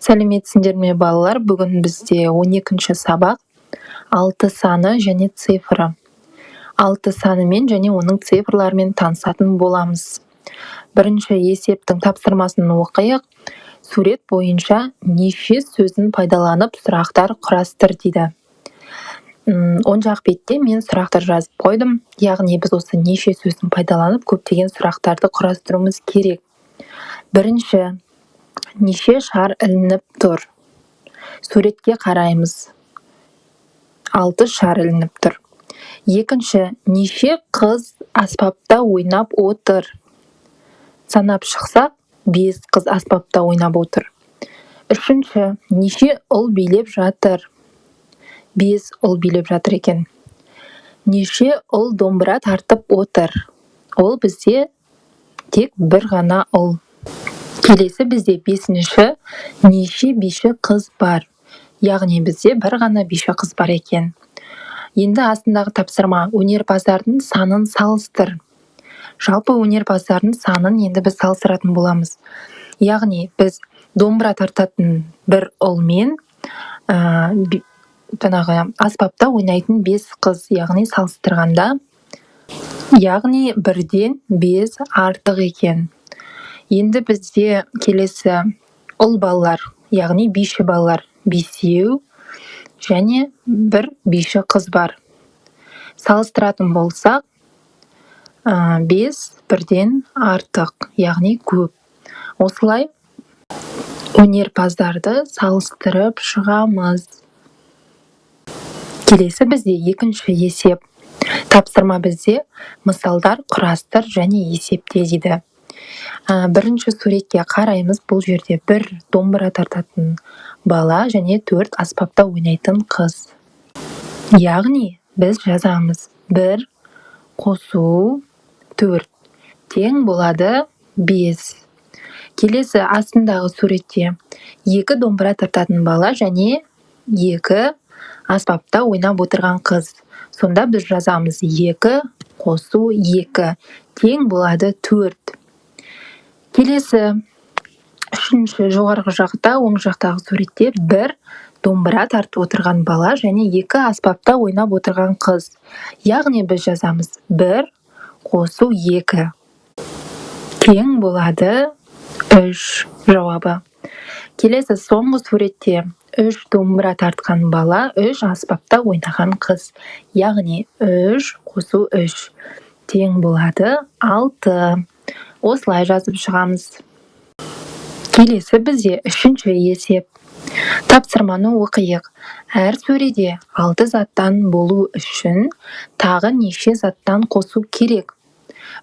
Сәлеметсіңдер ме балалар? Бүгін бізде 12-ші сабақ 6 саны және цифры. 6 санымен және оның цифрларымен танысатын боламыз. Бірінші есептің тапсырмасын оқиық. Сурет бойынша неше сөзін пайдаланып сұрақтар құрастыр дейді. Оң жақ бетте мен сұрақтар жазып қойдым. Яғни біз осы неше сөзін пайдаланып көптеген сұрақтарды құрастыруымыз керек. Бірінші, неше шар ілініп тұр? Суретке қараймыз. 6 шар ілініп тұр. Екінші, неше қыз аспапта ойнап отыр? Санап шықсақ, 5 қыз аспапта ойнап отыр. Үшінші, неше ұл билеп жатыр? 5 ұл билеп жатыр екен. Неше ұл домбыра тартып отыр? Ол бізде тек бір ғана ұл. Келесі бізде 5-ші, неше биші қыз бар? Яғни бізде бір ғана биші қыз бар екен. Енді астындағы тапсырма, өнерпаздардың санын салыстыр. Жалпы өнерпаздардың санын енді біз салыстыратын боламыз. Яғни біз домбыра тартатын бір ұлмен аспапта ойнайтын 5 қыз, яғни салыстырғанда, яғни 1-ден 5 артық екен. Енді бізде келесі ұл балалар, яғни биші балалар 5 және 1 биші қыз бар. Салыстыратын болсақ, 5 1-ден артық, яғни көп. Осылай өнерпаздарды салыстырып шығамыз. Келесі бізде 2-ші есеп. Тапсырма бізде мысалдар құрастыр және есепте дейді. Бірінші суретке қараймыз. Бұл жерде 1 домбыра тартатын бала және 4 аспапта ойнайтын қыз. Яғни біз жазамыз 1 қосу 4 тең болады 5. Келесі астындағы суретте 2 домбыра тартатын бала және 2 аспапта ойнап отырған қыз. Сонда біз жазамыз 2 қосу 2 тең болады 4. Келесі 3-ші жоғарғы жақта, оң жақтағы суретте 1 домбыра тартып отырған бала және 2 аспапта ойнап отырған қыз. Яғни біз жазамыз 1 қосу 2 тең болады 3 жауабы. Келесі соңғы суретте 3 домбыра тартқан бала, 3 аспапта ойнаған қыз. Яғни 3 қосу 3 тең болады 6. Осылай жазып шығамыз. Келесі бізде 3-ші есеп. Тапсырманы оқиық. Әр сөреде 6 заттан болу үшін тағы неше заттан қосу керек?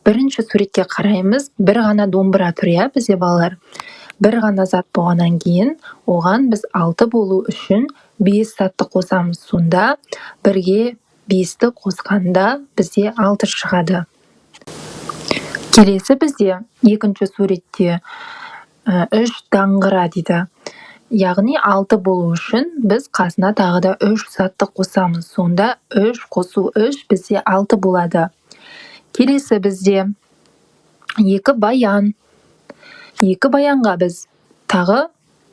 Бірінші суретке қараймыз. Бір ғана домбыра тұр, бізде балалар. Бір ғана зат болғаннан кейін, оған біз 6 болу үшін 5 затты қосамыз. Сонда бірге 5-ті қосқанда бізде 6 шығады. Келесі бізде 2-ші суретте 3 даңғыра дейді. Яғни 6 болу үшін біз қасына тағы да 3 затты қосамыз. Сонда 3 қосу 3 бізде 6 болады. Келесі бізде 2 баян. 2 баянға біз тағы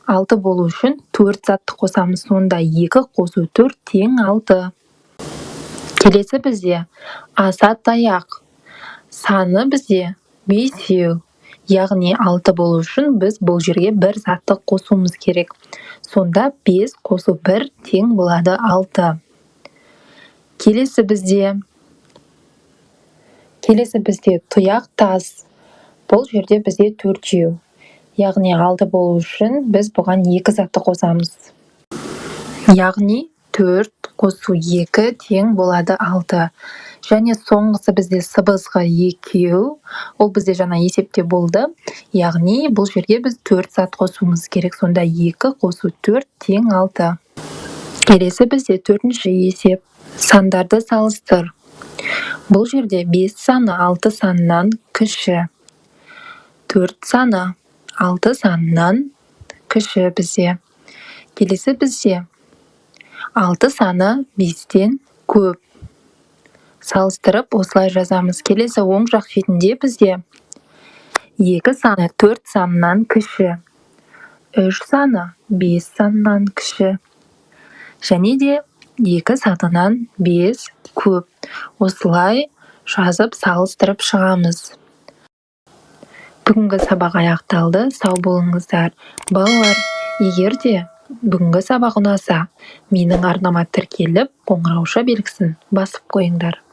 6 болу үшін 4 затты қосамыз. Сонда 2 қосу 4 тең 6. Келесі бізде аса таяқ. Саны бізде 5. Яғни 6 болу үшін біз бұл жерге 1 затты қосуымыз керек. Сонда 5 қосу 1 тең болады 6. Келесі бізде тұяқ тас. Бұл жерде бізде 4. Яғни 6 болу үшін біз бұған 2 затты қосамыз. Яғни 4 қосу 2 тең болады 6. Және соңғысы бізде сыбызғы 2. Ол бізде жаңа есепте болды. Яғни бұл жерге біз 4 зат қосуымыз керек. Сонда 2 қосу 4 тең 6. Келесі бізде 4-ші есеп. Сандарды салыстыр. Бұл жерде 5 саны 6 санынан кіші. 4 саны 6 санынан кіші бізде. Келесі бізде 6 саны 5-тен көп. Салыстырып осылай жазамыз. Келесі оң жақ шетінде бізде 2 саны 4 санынан кіші. 3 саны 5 санынан кіші. Және де 2 санынан 5 көп. Осылай жазып салыстырып шығамыз. Бүгінгі сабақ аяқталды. Сау болыңыздар. Балалар, егер де бүгінгі сабақ ұнаса, менің арнама тіркеліп, қоңырауша белгісін басып қойыңдар.